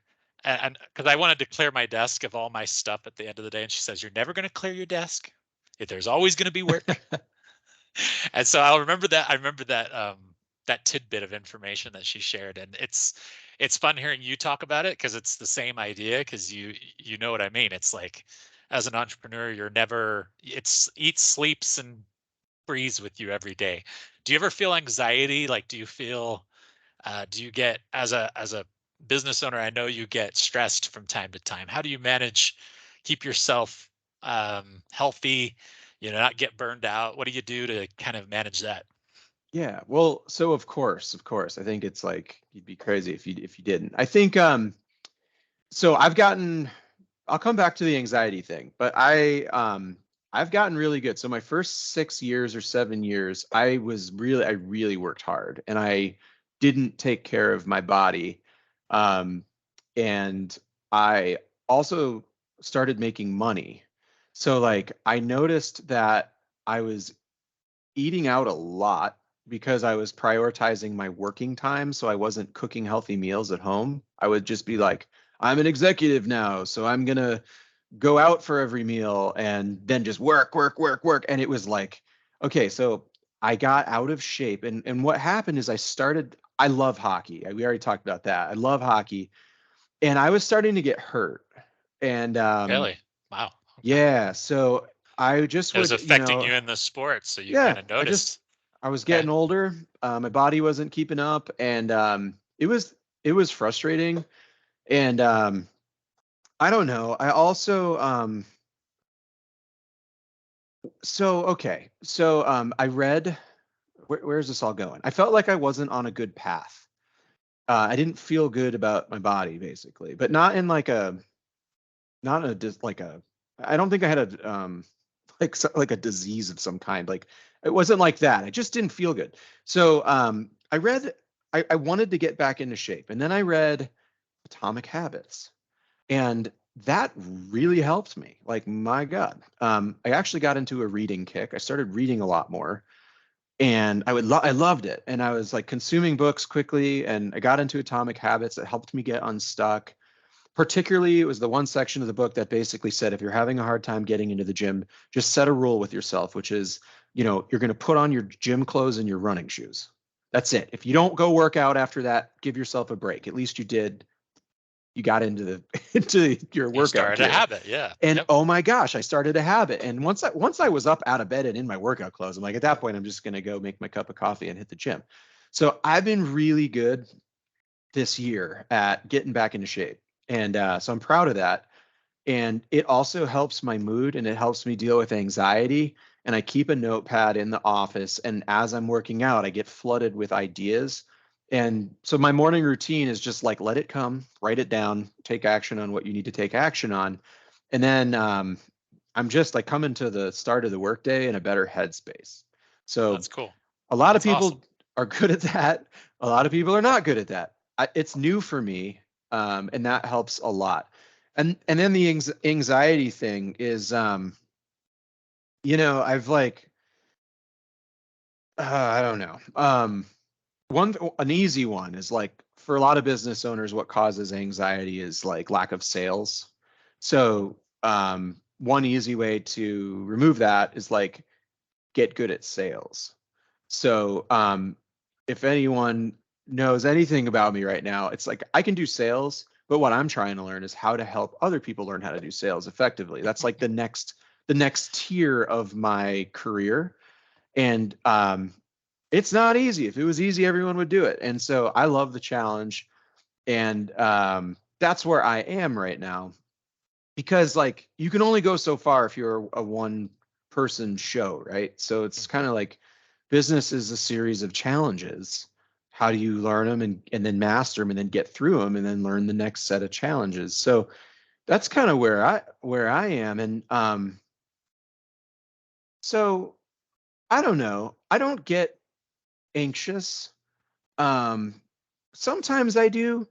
and because I wanted to clear my desk of all my stuff at the end of the day, and she says, you're never going to clear your desk. There's always going to be work. And so I'll remember that. I remember that tidbit of information that she shared, and it's fun hearing you talk about it because it's the same idea. Because you know what I mean. It's like, as an entrepreneur, you're never, it's eats, sleeps, and breathes with you every day. Do you ever feel anxiety? Like, do you get, as a business owner, I know you get stressed from time to time. How do you manage, keep yourself healthy, not get burned out? What do you do to kind of manage that? Yeah, well, so of course, I think it's like you'd be crazy if you didn't. I think so I'll come back to the anxiety thing, but I've gotten really good. So my first 6 years or 7 years, I really worked hard and I didn't take care of my body. Um and I also started making money. So like I noticed that I was eating out a lot because I was prioritizing my working time. So I wasn't cooking healthy meals at home. I would just be like, I'm an executive now. So I'm going to go out for every meal and then just work, work, work, work. And it was like, okay, so I got out of shape. And what happened is I love hockey. We already talked about that. I love hockey. And I was starting to get hurt. And Really? Wow. Okay. yeah, so I just It was would, affecting you in the sport, so you yeah, kind of noticed. I was Okay. getting older. My body wasn't keeping up, and it was frustrating. And I don't know. I also so okay. So I read. Where's this all going? I felt like I wasn't on a good path. I didn't feel good about my body, basically, but not in like a not a like a. I don't think I had a like a disease of some kind. Like it wasn't like that. I just didn't feel good. So I read. I wanted to get back into shape, and then I read Atomic Habits, and that really helped me. Like my God, I actually got into a reading kick. I started reading a lot more, and I loved it, and I was like consuming books quickly, and I got into Atomic Habits. It helped me get unstuck. Particularly, it was the one section of the book that basically said if you're having a hard time getting into the gym, just set a rule with yourself, which is, you're going to put on your gym clothes and your running shoes. That's it. If you don't go work out after that, give yourself a break. At least you did. You got into the into your You workout started a gear. habit. Yeah. And Yep. oh my gosh, I started a habit. And once I was up out of bed and in my workout clothes, I'm like, at that point, I'm just going to go make my cup of coffee and hit the gym. So I've been really good this year at getting back into shape. And so I'm proud of that. And it also helps my mood and it helps me deal with anxiety. And I keep a notepad in the office. And as I'm working out, I get flooded with ideas. And so my morning routine is just like, let it come, write it down, take action on what you need to take action on. And then I'm just like coming to the start of the workday in a better headspace. So That's cool. a lot of That's awesome. people are good at that. A lot of people are not good at that. It's new for me, and that helps a lot. And then the anxiety thing is, I've like, I don't know. An easy one is like for a lot of business owners, what causes anxiety is like lack of sales. So one easy way to remove that is like get good at sales. So if anyone knows anything about me right now, it's like I can do sales, but what I'm trying to learn is how to help other people learn how to do sales effectively. That's like the next tier of my career. And it's not easy. If it was easy, everyone would do it. And so I love the challenge. And that's where I am right now. Because like you can only go so far if you're a one person show, right? So it's Mhm. kind of like business is a series of challenges. How do you learn them and then master them and then get through them and then learn the next set of challenges? So that's kind of where I am. And so I don't know. I don't get anxious. Um, Sometimes I do.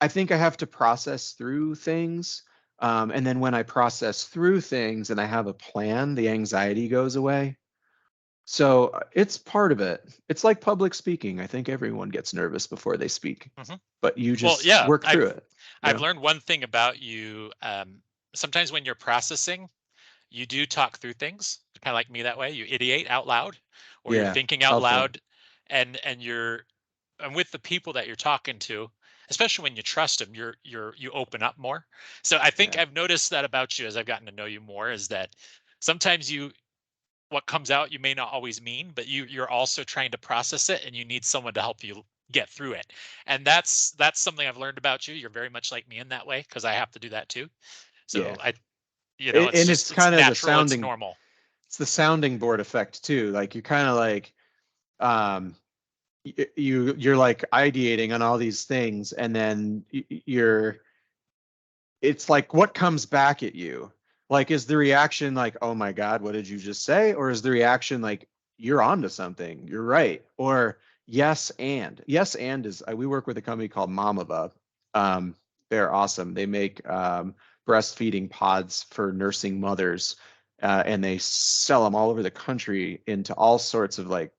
I think I have to process through things. And then when I process through things and I have a plan, the anxiety goes away. So it's part of it. It's like public speaking. I think everyone gets nervous before they speak, Mhm. but you Well, just yeah, work through it. I've Yeah. learned one thing about you. Sometimes when you're processing, you do talk through things, kind of like me that way. You ideate out loud, or you're Yeah. thinking out Helpful. loud, and you're and with the people that you're talking to, especially when you trust them, you open up more. So I think Yeah. I've noticed that about you as I've gotten to know you more, is that sometimes what comes out you may not always mean, but you're also trying to process it, and you need someone to help you get through it. And that's something I've learned about you. You're very much like me in that way, because I have to do that too. Yeah. So it's And just, it's it's kind of natural, it's normal. it's the sounding board effect too. Like you're kind of like, um, you're like ideating on all these things and then you're it's like what comes back at you, like is the reaction like oh my god what did you just say, or is the reaction like you're on to something, you're right, or yes and is we work with a company called Mamava. um, they're awesome. They make breastfeeding pods for nursing mothers, and they sell them all over the country into all sorts of like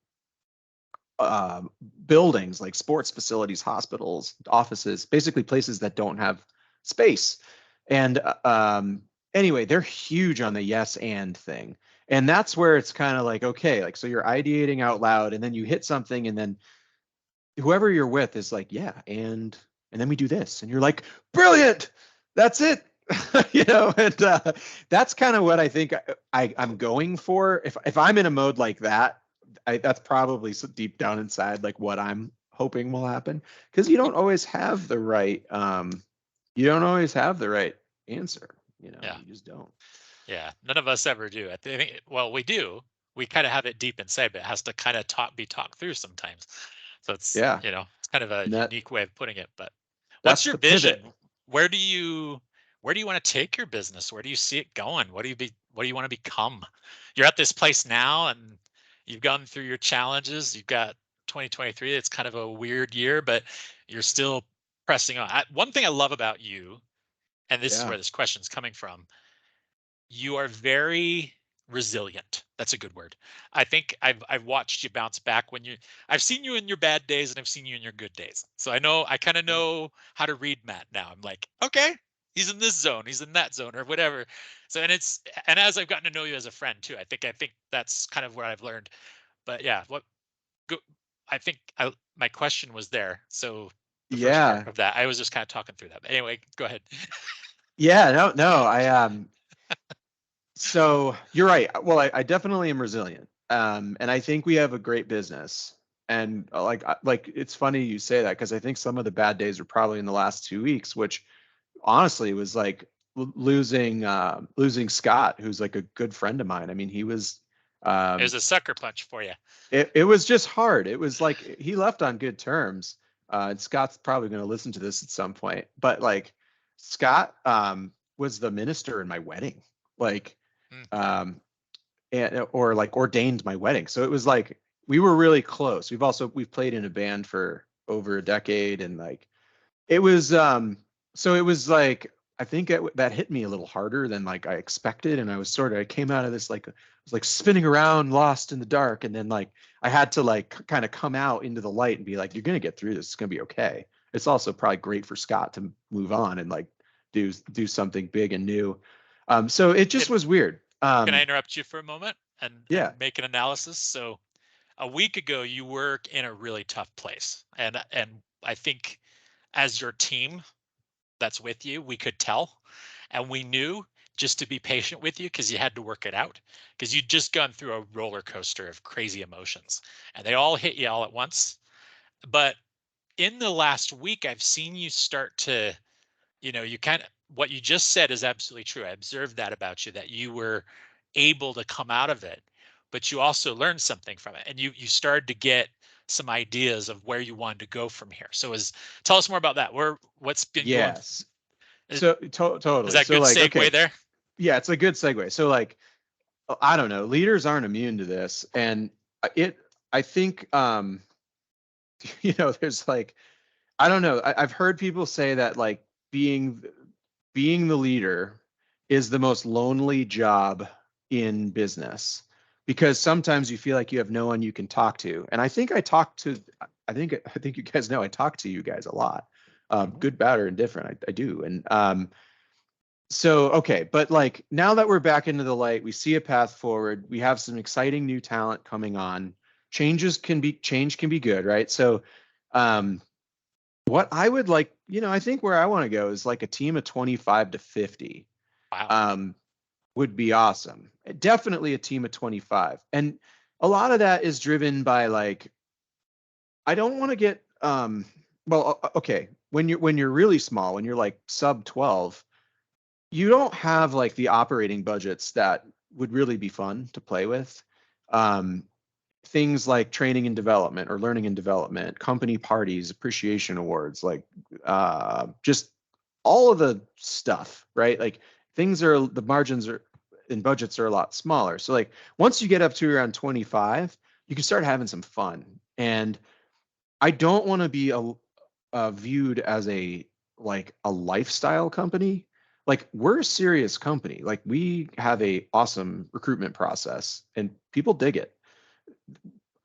um, buildings like sports facilities, hospitals, offices, basically places that don't have space. And anyway, they're huge on the yes and thing. And that's where it's kind of like, okay, like, so you're ideating out loud and then you hit something and then whoever you're with is like, yeah, and then we do this. And you're like, brilliant. That's it. And that's kind of what I think I'm going for. If I'm in a mode like that, that's probably so deep down inside like what I'm hoping will happen, because you don't always have the right answer. Yeah. You just don't. Yeah, none of us ever do. I think, well, we do. We kind of have it deep inside, but it has to kind of be talked through sometimes. So Yeah, it's kind of a and unique way of putting it. But what's that's your the pivot. vision? Where do you where do you want to take your business? Where do you see it going? What do you want to become? You're at this place now, and you've gone through your challenges. You've got 2023. It's kind of a weird year, but you're still pressing on. One thing I love about you, and this is Yeah, where this question's coming from, you are very resilient. That's a good word. I think I've watched you bounce back when I've seen you in your bad days, and I've seen you in your good days. So I kind of know how to read Matt now. I'm like, okay, he's in this zone, he's in that zone, or whatever. So and as I've gotten to know you as a friend too, I think that's kind of where I've learned. But yeah, go, I think my question was there. So the first part yeah, of that, I was just kind of talking through that. But anyway, go ahead. yeah. No, I So you're right. Well, I definitely am resilient. And I think we have a great business. And like it's funny you say that because I think some of the bad days were probably in the last 2 weeks, which honestly was like losing Scott, who's like a good friend of mine. I mean, he was There's um, a sucker punch for you. it was just hard. It was like he left on good terms. And Scott's probably going to listen to this at some point, but like Scott was the minister in my wedding. Like Mm. um, and or like ordained my wedding. So it was like we were really close. We've played in a band for over a decade, and like it was so it was like I think that hit me a little harder than like I expected, and I came out of this like I was like spinning around lost in the dark, and then like I had to like kind of come out into the light and be like, you're gonna get through this, it's gonna be okay. It's also probably great for Scott to move on and like do something big and new. So it just Can was weird. can I interrupt you for a moment and Yeah. make an analysis? So a week ago you were in a really tough place, and I think as your team that's with you, we could tell, and we knew just to be patient with you because you had to work it out because you'd just gone through a roller coaster of crazy emotions, and they all hit you all at once. But in the last week, I've seen you start to, you kind of, what you just said is absolutely true. I observed that about you, that you were able to come out of it, but you also learned something from it, and you started to get some ideas of where you wanted to go from here. So tell us more about that. What's been going? Yes. Is, So is totally. that So good like, segue okay, there? yeah, it's a good segue. So like, I don't know, leaders aren't immune to this, and it. I think, there's like, I don't know. I've heard people say that like being the leader is the most lonely job in business because sometimes you feel like you have no one you can talk to. And I think I think you guys know I talk to you guys a lot, Mhm. good, bad, or indifferent. I do. And so okay, but like now that we're back into the light, we see a path forward. We have some exciting new talent coming on. Change can be good, right? So um what I would like, I think where I want to go is like a team of 25 to 50 Wow. um, would be awesome. Definitely a team of 25. And a lot of that is driven by like, I don't want to get, okay. When you're really small, when you're like sub 12, you don't have like the operating budgets that would really be fun to play with. Um, Things like training and development or learning and development, company parties, appreciation awards, like just all of the stuff, right? Like the margins are and budgets are a lot smaller. So like once you get up to around 25, you can start having some fun. And I don't want to be viewed as a lifestyle company. Like we're a serious company. Like we have a awesome recruitment process and people dig it.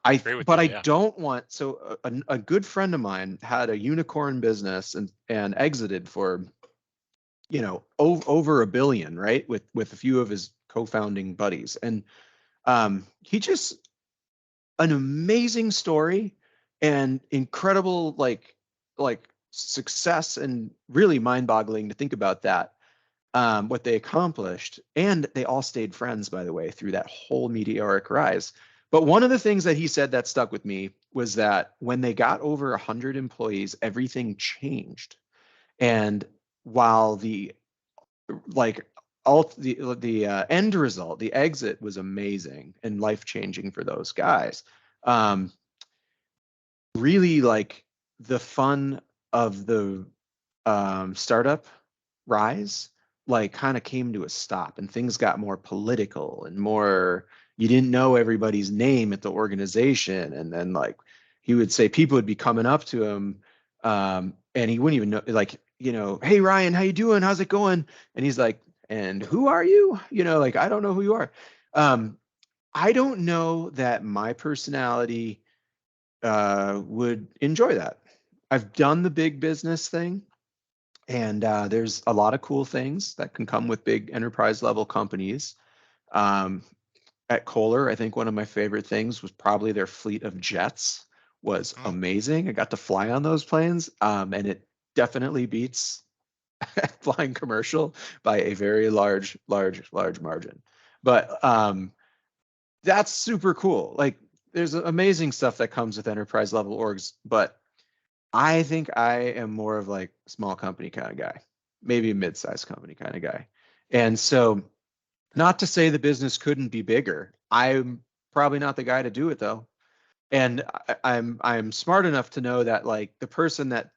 Agree with But you. I Yeah. don't want so a good friend of mine had a unicorn business and exited for over 1 billion, right, with a few of his co-founding buddies. And he just an amazing story and incredible like success, and really mind-boggling to think about that, what they accomplished. And they all stayed friends, by the way, through that whole meteoric rise. But one of the things that he said that stuck with me was that when they got over 100 employees, everything changed. And while the like the end result, the exit was amazing and life changing for those guys. Um, Really, like the fun of the startup rise like kind of came to a stop, and things got more political and more, you didn't know everybody's name at the organization. And then like he would say people would be coming up to him, and he wouldn't even know, like, hey Ryan, how you doing, how's it going? And he's like, and who are you? Like, I don't know who you are. um I don't know that my personality would enjoy that. I've done the big business thing, and there's a lot of cool things that can come with big enterprise level companies. Um, at Kohler, I think one of my favorite things was probably their fleet of jets was Mm. amazing. I got to fly on those planes, and it definitely beats flying commercial by a very large margin. But that's super cool. Like there's amazing stuff that comes with enterprise level orgs, but I think I am more of like small company kind of guy, maybe a mid-sized company kind of guy. And so, not to say the business couldn't be bigger. I'm probably not the guy to do it though. And I'm smart enough to know that like the person that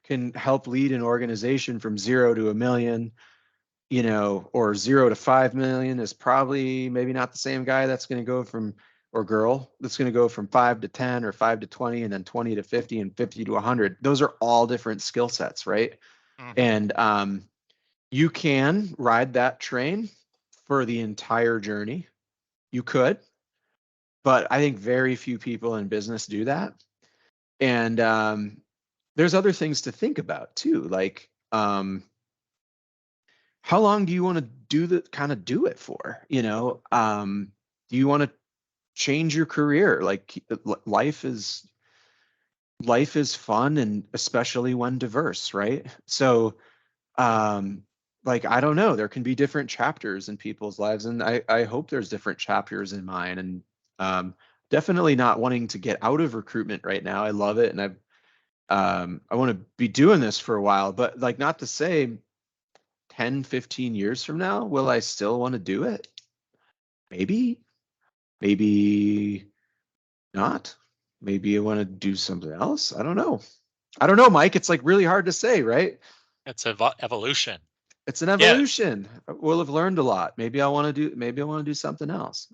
can help lead an organization from 0 to 1 million, or 0 to 5 million is probably maybe not the same guy that's going to go from, or girl that's going to go from 5 to 10 or 5 to 20 and then 20 to 50 and 50 to 100. Those are all different skill sets, right? Hmm. And you can ride that train for the entire journey. You could, but I think very few people in business do that. And there's other things to think about too, like how long do you want to do it for? Do you want to change your career. Like life is fun, and especially when diverse, right? So um like I don't know, there can be different chapters in people's lives, and I hope there's different chapters in mine. And um definitely not wanting to get out of recruitment right now. I love it, and I want to be doing this for a while, but like not to say 10, 15 years from now, will I still want to do it? Maybe, maybe not. Maybe I want to do something else. I don't know, Mike. It's like really hard to say, right? It's evolution. It's an Yeah. evolution. We'll have learned a lot. Maybe I want to do something else.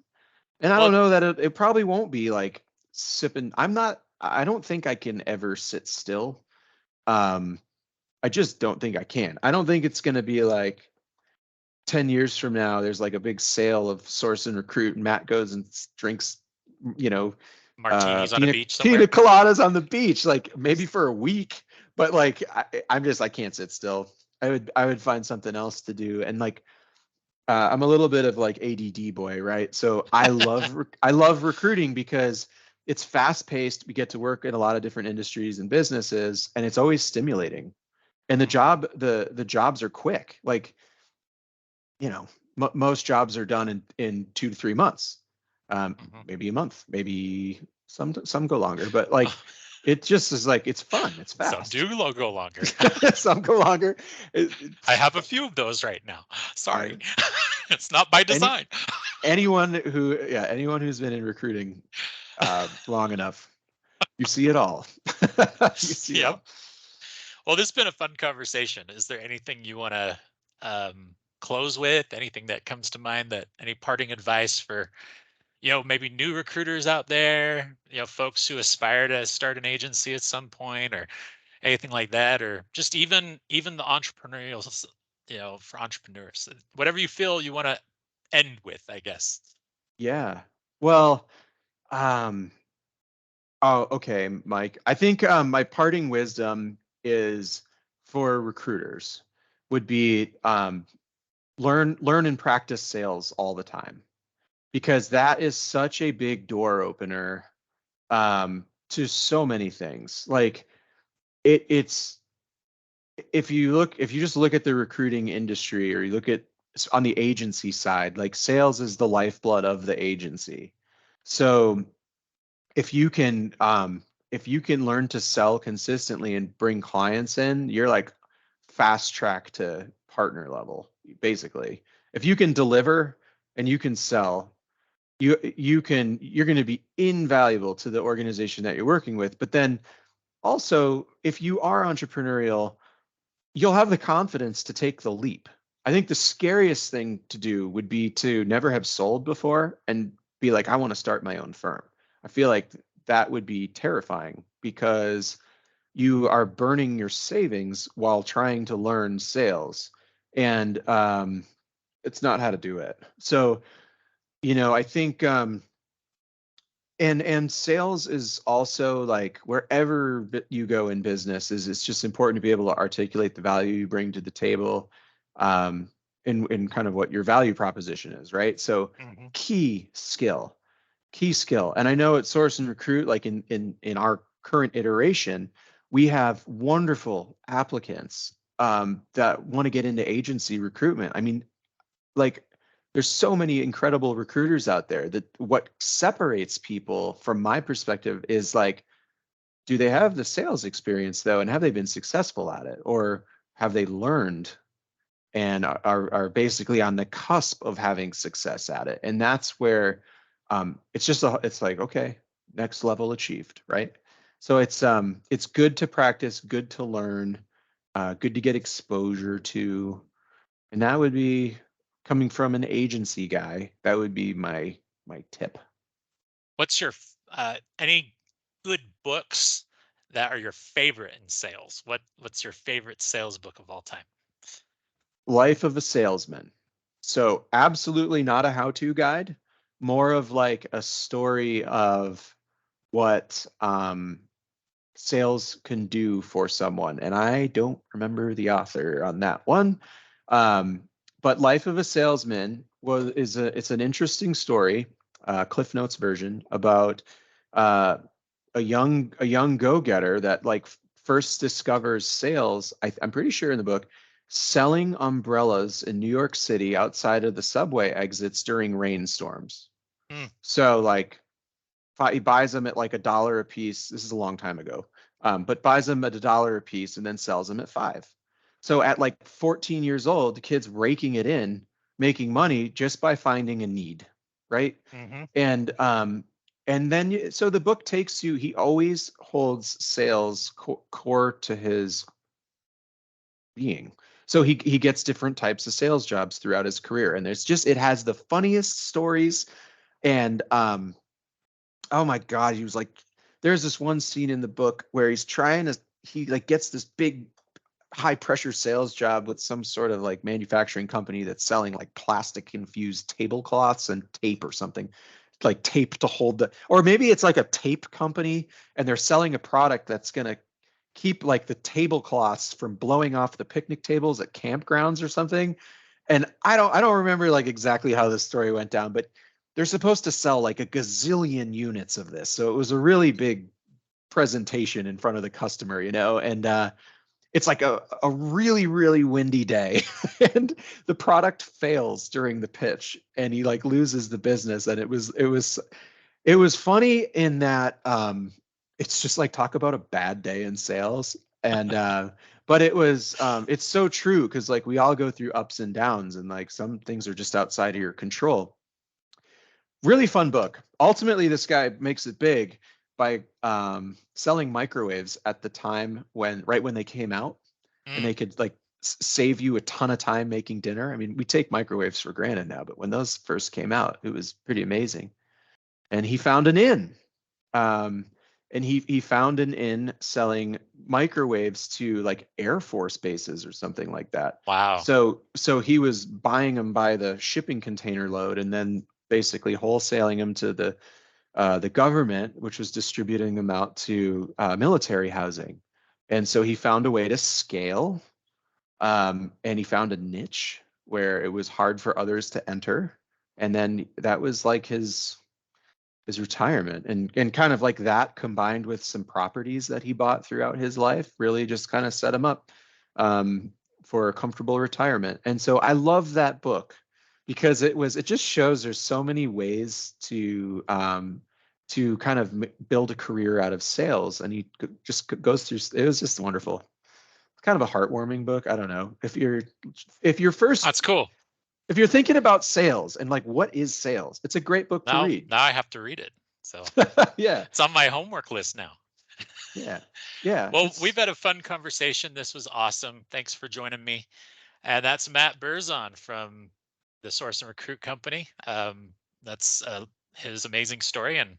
And I don't Well, know that it probably won't be like sipping. I don't think I can ever sit still. Um, I just don't think I can. I don't think it's going to be like 10 years from now, there's like a big sale of Source and Recruit, and Matt goes and drinks, you know, martinis on a beach pina somewhere. coladas on the beach, like maybe for a week. But like, I can't sit still. I would find something else to do. And like, I'm a little bit of like ADD boy, right? So I love recruiting because it's fast paced. We get to work in a lot of different industries and businesses, and it's always stimulating. And the jobs are quick. Like, you know, most jobs are done in 2 to 3 months, Mhm. maybe a month, maybe some go longer, but like it just is like it's fun, it's Some fast. do go longer. Some go longer. I It's have a few of those right now. I Sorry. It's not by any design. anyone who's been in recruiting long enough, you see it all. You see it Yep. all. Well, this has been a fun conversation. Is there anything you want to close with? Anything that comes to mind, that any parting advice for, maybe new recruiters out there, folks who aspire to start an agency at some point, or anything like that, or just even the entrepreneurial, for entrepreneurs, whatever you feel you want to end with, I guess. Yeah. Well, um, oh, okay, Mike. I think my parting wisdom is for recruiters would be learn and practice sales all the time, because that is such a big door opener to so many things. Like it's if you just look at the recruiting industry, or you look at on the agency side, like sales is the lifeblood of the agency. So if you can learn to sell consistently and bring clients in, you're like fast track to partner level, basically. If you can deliver and you can sell, you're going to be invaluable to the organization that you're working with. But then also, if you are entrepreneurial, you'll have the confidence to take the leap. I think the scariest thing to do would be to never have sold before and be like, I want to start my own firm. I feel like that would be terrifying, because you are burning your savings while trying to learn sales. And it's not how to do it. So, I think and sales is also like wherever you go in business, is it's just important to be able to articulate the value you bring to the table, in kind of what your value proposition is, right? So Hmm. key skill key skill. And I know at Source and Recruit, like in our current iteration, we have wonderful applicants that want to get into agency recruitment. I mean, like there's so many incredible recruiters out there, that what separates people from my perspective is like, do they have the sales experience though, and have they been successful at it, or have they learned and are basically on the cusp of having success at it? And that's where it's like, okay, next level achieved, right? So it's good to practice, good to learn, good to get exposure to. And that would be, coming from an agency guy, that would be my tip. What's your any good books that are your favorite in sales? What's your favorite sales book of all time? Life of a Salesman. So absolutely not a how-to guide, more of like a story of what sales can do for someone. And I don't remember the author on that one. Um, but Life of a Salesman it's an interesting story. Cliff Notes version about uh, a young go-getter that like first discovers sales. I'm pretty sure in the book, selling umbrellas in New York City outside of the subway exits during rainstorms. Mm, So like he buys them at like $1 a piece. This is a long time ago, but buys them at $1 a piece and then sells them at 5. So at like 14 years old, the kid's raking it in, making money just by finding a need, right? hmm And so the book takes you. He always holds sales core to his being. So he gets different types of sales jobs throughout his career, and it has the funniest stories. And oh my God, he was like, there's this one scene in the book where he like gets this big high pressure sales job with some sort of like manufacturing company that's selling like plastic infused tablecloths and tape or something, like tape to hold or maybe it's like a tape company and they're selling a product that's going to keep like the tablecloths from blowing off the picnic tables at campgrounds or something. And I don't remember like exactly how this story went down, but they're supposed to sell like a gazillion units of this. So it was a really big presentation in front of the customer, and it's like a really, really windy day and the product fails during the pitch and he like loses the business. And it was funny in that it's just like talk about a bad day in sales. And but it's so true because like we all go through ups and downs and like some things are just outside of your control. Really fun book. Ultimately, this guy makes it big by selling microwaves at the time right when they came out, and mm. they could like save you a ton of time making dinner. I mean, we take microwaves for granted now, but when those first came out, it was pretty amazing. And he found an inn. Um, and he found an inn selling microwaves to like Air Force bases or something like that. Wow. So he was buying them by the shipping container load and then basically wholesaling them to the government, which was distributing them out to military housing. And so he found a way to scale, and he found a niche where it was hard for others to enter. And then that was like his retirement, and kind of like that combined with some properties that he bought throughout his life really just kind of set him up um, for a comfortable retirement. And so I love that book because it just shows there's so many ways to kind of build a career out of sales, and he just goes through. It was just wonderful. It's kind of a heartwarming book. I don't know if you're first That's cool. if you're thinking about sales and like what is sales, it's a great book to Now, read. now I have to read it. So Yeah. it's on my homework list now. Yeah. Yeah. Well, we've It's had a fun conversation. This was awesome. Thanks for joining me. And that's Matt Burzon from the Source and Recruit Company. That's his amazing story, and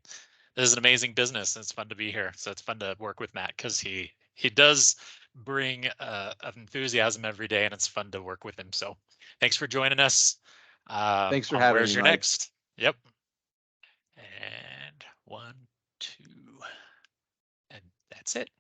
this is an amazing business. And it's fun to be here. So it's fun to work with Matt because he does bring of enthusiasm every day, and it's fun to work with him. So thanks for joining us Thanks for on having Where's me, Your Mike. Next. Yep. And 1, 2, and that's it.